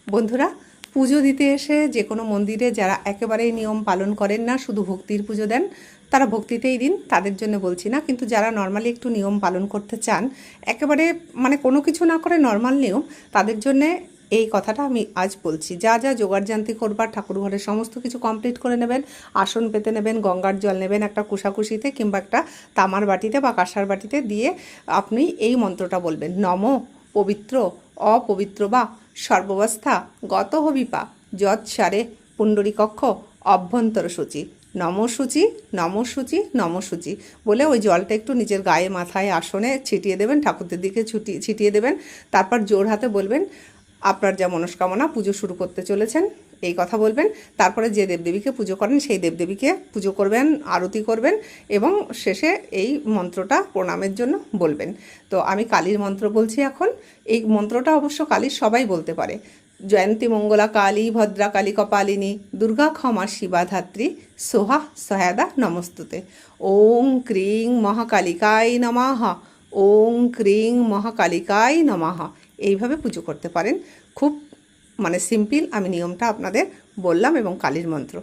বন্ধুরা, পুজো দিতে এসে যে কোনো মন্দিরে যারা একেবারেই নিয়ম পালন করেন না, শুধু ভক্তির পুজো দেন, তারা ভক্তিতেই দিন, তাদের জন্য বলছি না। কিন্তু যারা নর্মালি একটু নিয়ম পালন করতে চান, একেবারে মানে কোনো কিছু না করে নর্মাল নিয়ম, তাদের জন্যে এই কথাটা আমি আজ বলছি। যা যা জোগাড়জান্তি করবার, ঠাকুর ঘরের সমস্ত কিছু কমপ্লিট করে নেবেন। আসন পেতে নেবেন, গঙ্গার জল নেবেন একটা কুশাকুশিতে কিংবা একটা তামার বাটিতে বা কাঁসার বাটিতে, দিয়ে আপনি এই মন্ত্রটা বলবেন। নম পবিত্র অপবিত্র বা সর্বাবস্থা গত হবিপা যৎসারে পুণ্ডরীকক্ষ অভ্যন্তর সূচি নমসূচি নমসূচি নমসূচি বলে ওই জলটা একটু নিজের গায়ে, মাথায়, আসনে ছিটিয়ে দেবেন, ঠাকুরদের দিকে ছিটিয়ে দেবেন। তারপর জোর হাতে বলবেন আপনার যা মনস্কামনা, পুজো শুরু করতে চলেছেন এই কথা বলবেন। তারপরে যে দেবদেবীকে পুজো করেন সেই দেবদেবীকে পুজো করবেন, আরতি করবেন এবং শেষে এই মন্ত্রটা প্রণামের জন্য বলবেন। তো আমি কালীর মন্ত্র বলছি এখন। এই মন্ত্রটা অবশ্য কালীর সবাই বলতে পারে। জয়ন্তী মঙ্গলা কালী ভদ্রা কালী কপালিনী দুর্গা ক্ষমা শিবা ধাত্রী সোহা সহায়দা নমস্তুতে। ওং ক্রিং মহাকালিকায় নমঃ। ওং ক্রিং মহাকালিকায় নমঃ। এইভাবে পুজো করতে পারেন। খুব সিম্পল, আমি নিয়মটা আপনাদের বললাম, এবং কালীর মন্ত্র।